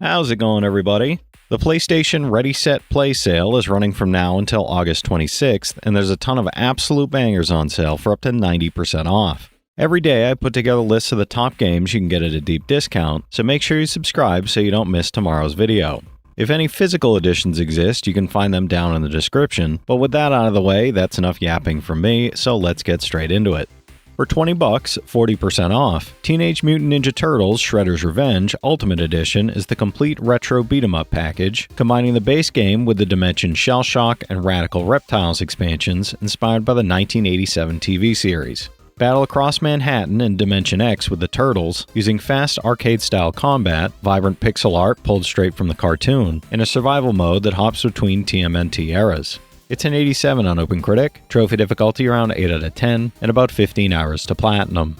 How's it going, everybody? The PlayStation Ready Set Play sale is running from now until August 26th, and there's a ton of absolute bangers on sale for up to 90% off. Every day I put together lists of the top games you can get at a deep discount, so make sure you subscribe so you don't miss tomorrow's video. If any physical editions exist, you can find them down in the description, but with that out of the way, that's enough yapping from me, so let's get straight into it. For $20, 40% off, Teenage Mutant Ninja Turtles Shredder's Revenge Ultimate Edition is the complete retro beat-em-up package, combining the base game with the Dimension Shell Shock and Radical Reptiles expansions inspired by the 1987 TV series. Battle across Manhattan and Dimension X with the Turtles, using fast arcade-style combat, vibrant pixel art pulled straight from the cartoon, and a survival mode that hops between TMNT eras. It's an 87 on OpenCritic, trophy difficulty around 8 out of 10, and about 15 hours to platinum.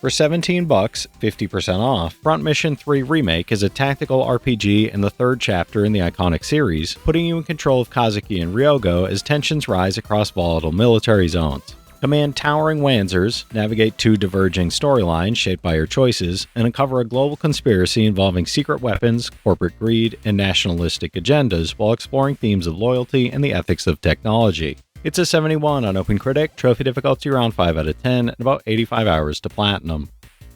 For $17, 50% off, Front Mission 3 Remake is a tactical RPG and the third chapter in the iconic series, putting you in control of Kazuki and Ryogo as tensions rise across volatile military zones. Command towering Wanzers, navigate two diverging storylines shaped by your choices, and uncover a global conspiracy involving secret weapons, corporate greed, and nationalistic agendas while exploring themes of loyalty and the ethics of technology. It's a 71 on OpenCritic, trophy difficulty around 5 out of 10, and about 85 hours to platinum.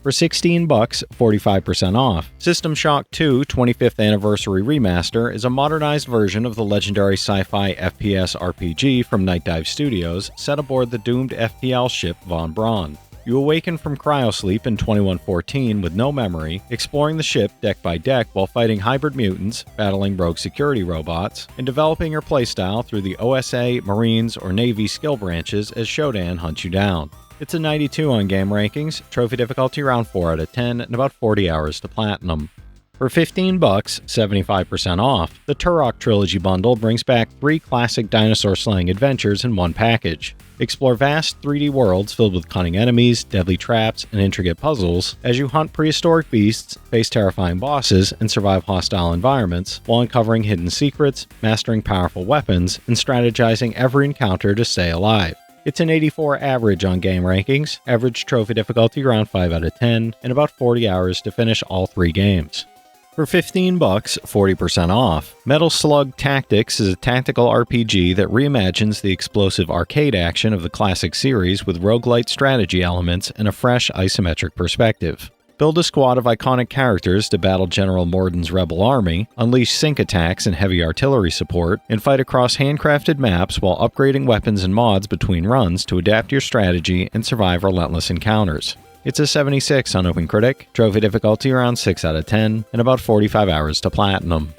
For $16, 45% off, System Shock 2 25th Anniversary Remaster is a modernized version of the legendary sci-fi FPS RPG from Night Dive Studios set aboard the doomed FPL ship Von Braun. You awaken from cryosleep in 2114 with no memory, exploring the ship deck by deck while fighting hybrid mutants, battling rogue security robots, and developing your playstyle through the OSA, Marines, or Navy skill branches as Shodan hunts you down. It's a 92 on game rankings, trophy difficulty around 4 out of 10, and about 40 hours to platinum. For $15, 75% off, the Turok Trilogy bundle brings back 3 classic dinosaur slaying adventures in one package. Explore vast 3D worlds filled with cunning enemies, deadly traps, and intricate puzzles as you hunt prehistoric beasts, face terrifying bosses, and survive hostile environments while uncovering hidden secrets, mastering powerful weapons, and strategizing every encounter to stay alive. It's an 84 average on game rankings, average trophy difficulty around 5 out of 10, and about 40 hours to finish all 3 games. For $15, 40% off, Metal Slug Tactics is a tactical RPG that reimagines the explosive arcade action of the classic series with roguelite strategy elements and a fresh isometric perspective. Build a squad of iconic characters to battle General Morden's rebel army, unleash sync attacks and heavy artillery support, and fight across handcrafted maps while upgrading weapons and mods between runs to adapt your strategy and survive relentless encounters. It's a 76 on OpenCritic, trophy difficulty around 6 out of 10, and about 45 hours to platinum.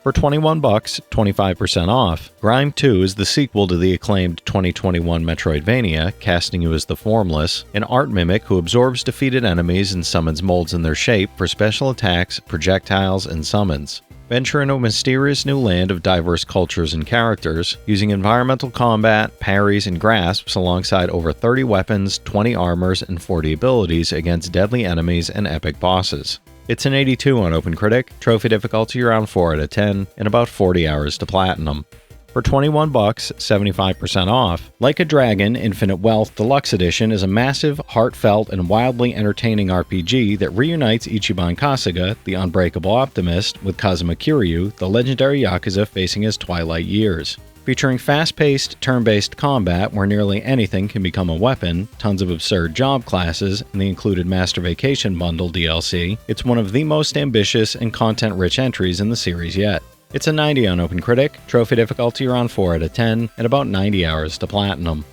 For $21, 25% off, Grime 2 is the sequel to the acclaimed 2021 Metroidvania, casting you as the Formless, an art mimic who absorbs defeated enemies and summons molds in their shape for special attacks, projectiles, and summons. Venture into a mysterious new land of diverse cultures and characters, using environmental combat, parries, and grasps alongside over 30 weapons, 20 armors, and 40 abilities against deadly enemies and epic bosses. It's an 82 on OpenCritic, trophy difficulty around 4 out of 10, and about 40 hours to platinum. For $21, 75% off, Like a Dragon Infinite Wealth Deluxe Edition is a massive, heartfelt, and wildly entertaining RPG that reunites Ichiban Kasuga, the unbreakable optimist, with Kazuma Kiryu, the legendary Yakuza facing his twilight years. Featuring fast-paced, turn-based combat where nearly anything can become a weapon, tons of absurd job classes, and the included Master Vacation Bundle DLC, it's one of the most ambitious and content-rich entries in the series yet. It's a 90 on OpenCritic, trophy difficulty around 4 out of 10, and about 90 hours to platinum.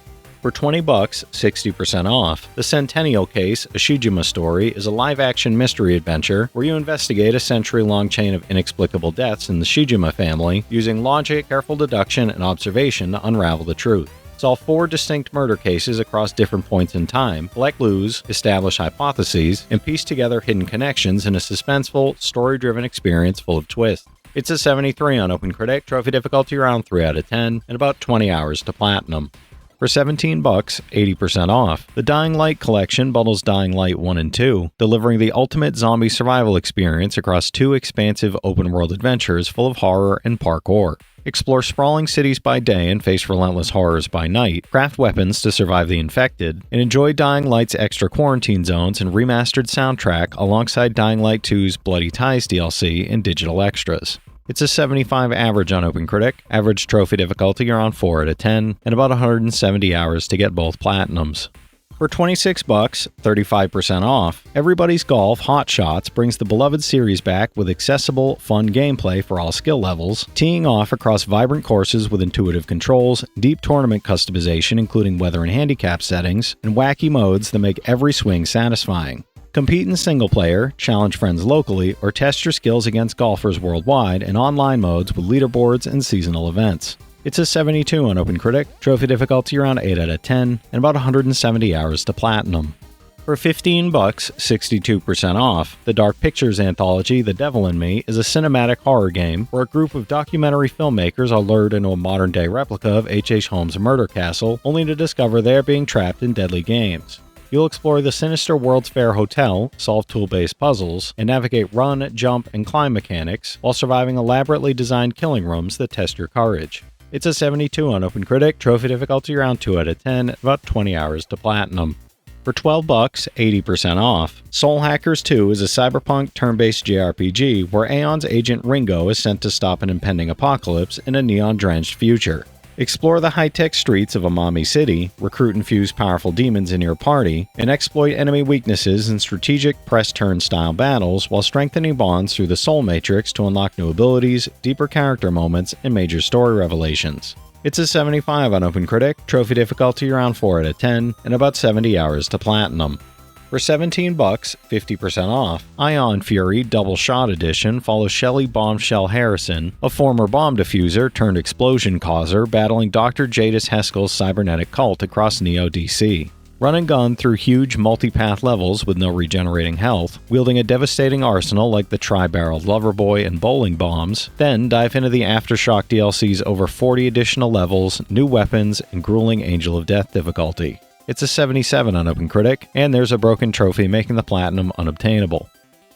For $20, 60% off, The Centennial Case, a Shijima story, is a live-action mystery adventure where you investigate a century-long chain of inexplicable deaths in the Shijima family using logic, careful deduction, and observation to unravel the truth. Solve 4 distinct murder cases across different points in time, collect clues, establish hypotheses, and piece together hidden connections in a suspenseful, story-driven experience full of twists. It's a 73 on OpenCritic, trophy difficulty around 3 out of 10, and about 20 hours to platinum. For $17, 80% off, the Dying Light collection bundles Dying Light 1 and 2, delivering the ultimate zombie survival experience across 2 expansive open-world adventures full of horror and parkour. Explore sprawling cities by day and face relentless horrors by night, craft weapons to survive the infected, and enjoy Dying Light's extra quarantine zones and remastered soundtrack alongside Dying Light 2's Bloody Ties DLC and digital extras. It's a 75 average on OpenCritic, average trophy difficulty around 4 out of 10, and about 170 hours to get both platinums. For $26, 35% off, Everybody's Golf Hot Shots brings the beloved series back with accessible, fun gameplay for all skill levels, teeing off across vibrant courses with intuitive controls, deep tournament customization including weather and handicap settings, and wacky modes that make every swing satisfying. Compete in single player, challenge friends locally, or test your skills against golfers worldwide in online modes with leaderboards and seasonal events. It's a 72 on OpenCritic, trophy difficulty around 8 out of 10, and about 170 hours to platinum. For $15, 62% off, the Dark Pictures anthology The Devil in Me is a cinematic horror game where a group of documentary filmmakers are lured into a modern-day replica of H.H. Holmes' murder castle, only to discover they are being trapped in deadly games. You'll explore the sinister World's Fair Hotel, solve tool-based puzzles, and navigate run, jump, and climb mechanics while surviving elaborately designed killing rooms that test your courage. It's a 72 on OpenCritic, trophy difficulty around 2 out of 10, about 20 hours to platinum. For $12, 80% off, Soul Hackers 2 is a cyberpunk turn-based JRPG where Aeon's agent Ringo is sent to stop an impending apocalypse in a neon-drenched future. Explore the high-tech streets of Amami City, recruit and fuse powerful demons in your party, and exploit enemy weaknesses in strategic press-turn style battles while strengthening bonds through the Soul Matrix to unlock new abilities, deeper character moments, and major story revelations. It's a 75 on OpenCritic, trophy difficulty around 4 out of 10, and about 70 hours to platinum. For $17, 50% off, Ion Fury Double Shot Edition follows Shelley Bombshell Harrison, a former bomb diffuser turned explosion causer battling Dr. Jadis Heskel's cybernetic cult across Neo DC. Run and gun through huge multi-path levels with no regenerating health, wielding a devastating arsenal like the tri-barreled Loverboy and bowling bombs, then dive into the Aftershock DLC's over 40 additional levels, new weapons, and grueling Angel of Death difficulty. It's a 77 on OpenCritic, and there's a broken trophy making the platinum unobtainable.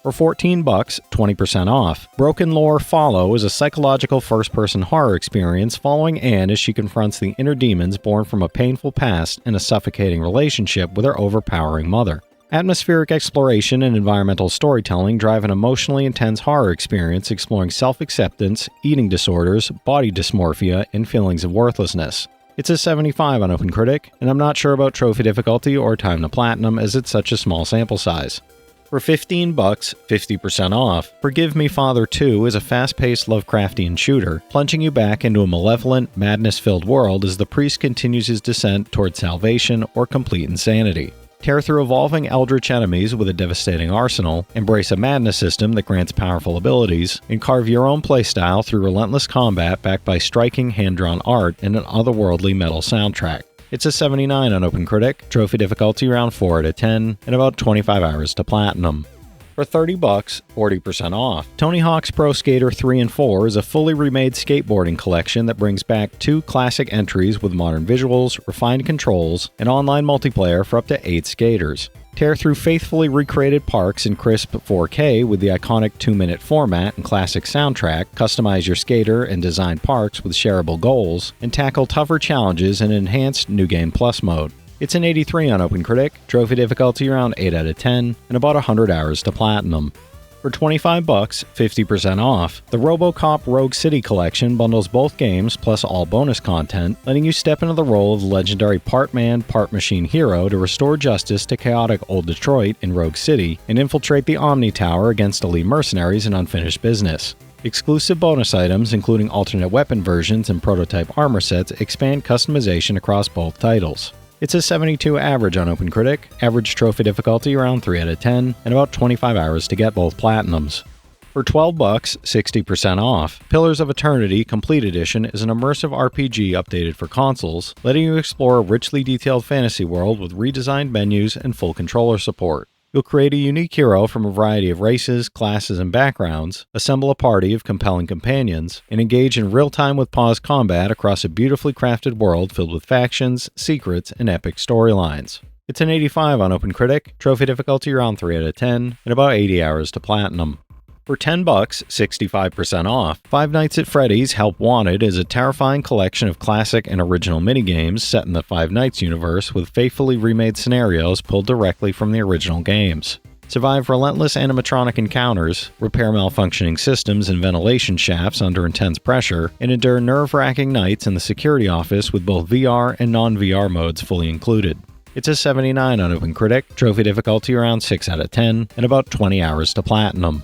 For $14, 20% off, BrokenLore Follow is a psychological first-person horror experience following Anne as she confronts the inner demons born from a painful past and a suffocating relationship with her overpowering mother. Atmospheric exploration and environmental storytelling drive an emotionally intense horror experience exploring self-acceptance, eating disorders, body dysmorphia, and feelings of worthlessness. It's a 75 on OpenCritic, and I'm not sure about trophy difficulty or time to platinum as it's such a small sample size. For $15, 50% off, Forgive Me Father 2 is a fast-paced Lovecraftian shooter, plunging you back into a malevolent, madness-filled world as the priest continues his descent toward salvation or complete insanity. Tear through evolving eldritch enemies with a devastating arsenal, embrace a madness system that grants powerful abilities, and carve your own playstyle through relentless combat backed by striking hand-drawn art and an otherworldly metal soundtrack. It's a 79 on OpenCritic, trophy difficulty around 4 out of 10, and about 25 hours to platinum. For $30, 40% off, Tony Hawk's Pro Skater 3 and 4 is a fully remade skateboarding collection that brings back 2 classic entries with modern visuals, refined controls, and online multiplayer for up to 8 skaters. Tear through faithfully recreated parks in crisp 4K with the iconic 2-minute format and classic soundtrack, customize your skater and design parks with shareable goals, and tackle tougher challenges in enhanced New Game Plus mode. It's an 83 on OpenCritic, trophy difficulty around 8 out of 10, and about 100 hours to platinum. For $25, 50% off, the RoboCop Rogue City collection bundles both games plus all bonus content, letting you step into the role of the legendary part-man, part-machine hero to restore justice to chaotic old Detroit in Rogue City and infiltrate the Omni Tower against elite mercenaries and unfinished business. Exclusive bonus items, including alternate weapon versions and prototype armor sets, expand customization across both titles. It's a 72 average on OpenCritic, average trophy difficulty around 3 out of 10, and about 25 hours to get both platinums. For $12, 60% off, Pillars of Eternity Complete Edition is an immersive RPG updated for consoles, letting you explore a richly detailed fantasy world with redesigned menus and full controller support. You'll create a unique hero from a variety of races, classes, and backgrounds, assemble a party of compelling companions, and engage in real-time with pause combat across a beautifully crafted world filled with factions, secrets, and epic storylines. It's an 85 on OpenCritic, trophy difficulty around 3 out of 10, and about 80 hours to platinum. For $10, 65% off, Five Nights at Freddy's Help Wanted is a terrifying collection of classic and original minigames set in the Five Nights universe with faithfully remade scenarios pulled directly from the original games. Survive relentless animatronic encounters, repair malfunctioning systems and ventilation shafts under intense pressure, and endure nerve-wracking nights in the security office with both VR and non-VR modes fully included. It's a 79 on OpenCritic, trophy difficulty around 6 out of 10, and about 20 hours to platinum.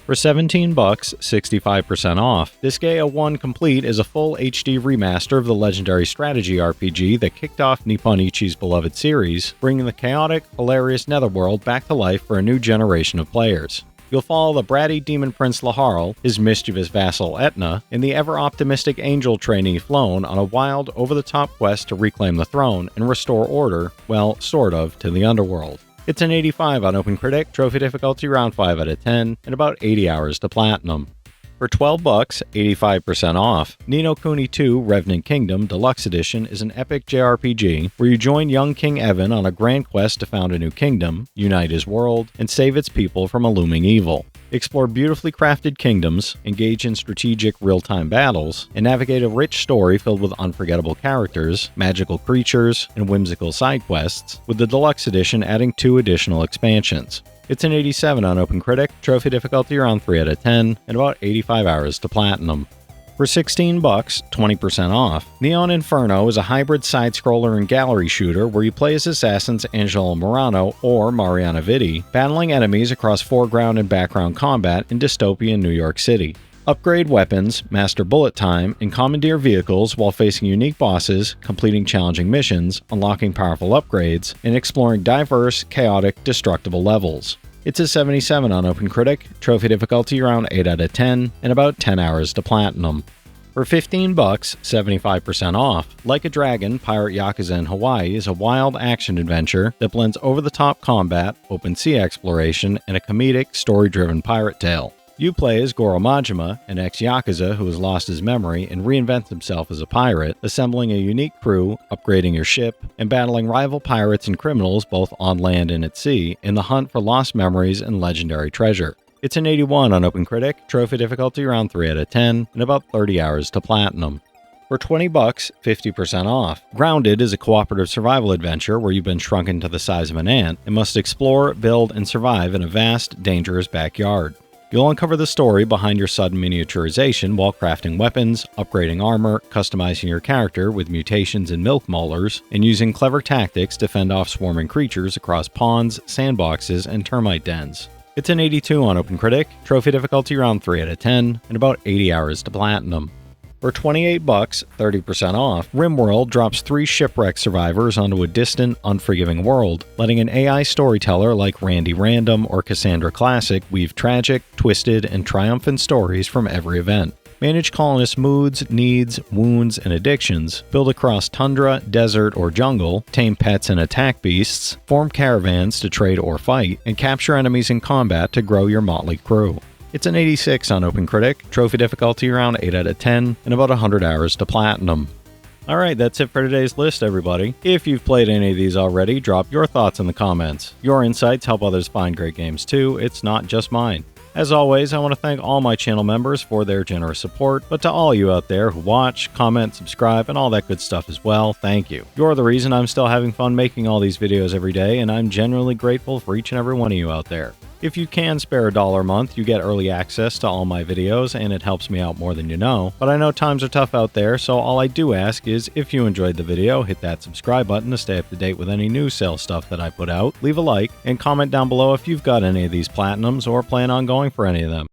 For $17, 65% off, Disgaea 1 Complete is a full HD remaster of the legendary strategy RPG that kicked off Nippon Ichi's beloved series, bringing the chaotic, hilarious Netherworld back to life for a new generation of players. You'll follow the bratty demon prince Laharl, his mischievous vassal Etna, and the ever-optimistic angel trainee Floan on a wild, over-the-top quest to reclaim the throne and restore order, well, sort of, to the underworld. It's an 85 on OpenCritic, trophy difficulty around 5 out of 10, and about 80 hours to platinum. For $12, 85% off, Ni no Kuni 2 Revenant Kingdom Deluxe Edition is an epic JRPG where you join young King Evan on a grand quest to found a new kingdom, unite his world, and save its people from a looming evil. Explore beautifully crafted kingdoms, engage in strategic real-time battles, and navigate a rich story filled with unforgettable characters, magical creatures, and whimsical side quests, with the Deluxe Edition adding 2 additional expansions. It's an 87 on OpenCritic, trophy difficulty around 3 out of 10, and about 85 hours to platinum. For $16, 20% off, Neon Inferno is a hybrid side-scroller and gallery shooter where you play as assassins Angelo Morano or Mariana Vitti, battling enemies across foreground and background combat in dystopian New York City. Upgrade weapons, master bullet time, and commandeer vehicles while facing unique bosses, completing challenging missions, unlocking powerful upgrades, and exploring diverse, chaotic, destructible levels. It's a 77 on OpenCritic, trophy difficulty around 8 out of 10, and about 10 hours to platinum. For $15, 75% off, Like a Dragon, Pirate Yakuza in Hawaii is a wild action adventure that blends over-the-top combat, open sea exploration, and a comedic, story-driven pirate tale. You play as Goro Majima, an ex-Yakuza who has lost his memory and reinvents himself as a pirate, assembling a unique crew, upgrading your ship, and battling rival pirates and criminals both on land and at sea in the hunt for lost memories and legendary treasure. It's an 81 on OpenCritic, trophy difficulty around 3 out of 10, and about 30 hours to platinum. For $20, 50% off, Grounded is a cooperative survival adventure where you've been shrunken to the size of an ant and must explore, build, and survive in a vast, dangerous backyard. You'll uncover the story behind your sudden miniaturization while crafting weapons, upgrading armor, customizing your character with mutations and milk molars, and using clever tactics to fend off swarming creatures across ponds, sandboxes, and termite dens. It's an 82 on OpenCritic, trophy difficulty around 3 out of 10, and about 80 hours to platinum. For $28, 30% off, RimWorld drops 3 shipwreck survivors onto a distant, unforgiving world, letting an AI storyteller like Randy Random or Cassandra Classic weave tragic, twisted, and triumphant stories from every event. Manage colonists' moods, needs, wounds, and addictions, build across tundra, desert, or jungle, tame pets and attack beasts, form caravans to trade or fight, and capture enemies in combat to grow your motley crew. It's an 86 on OpenCritic, trophy difficulty around 8 out of 10, and about 100 hours to platinum. Alright, that's it for today's list, everybody. If you've played any of these already, drop your thoughts in the comments. Your insights help others find great games too, it's not just mine. As always, I want to thank all my channel members for their generous support, but to all you out there who watch, comment, subscribe, and all that good stuff as well, thank you. You're the reason I'm still having fun making all these videos every day, and I'm genuinely grateful for each and every one of you out there. If you can spare $1 a month, you get early access to all my videos, and it helps me out more than you know. But I know times are tough out there, so all I do ask is if you enjoyed the video, hit that subscribe button to stay up to date with any new sales stuff that I put out, leave a like, and comment down below if you've got any of these platinums or plan on going for any of them.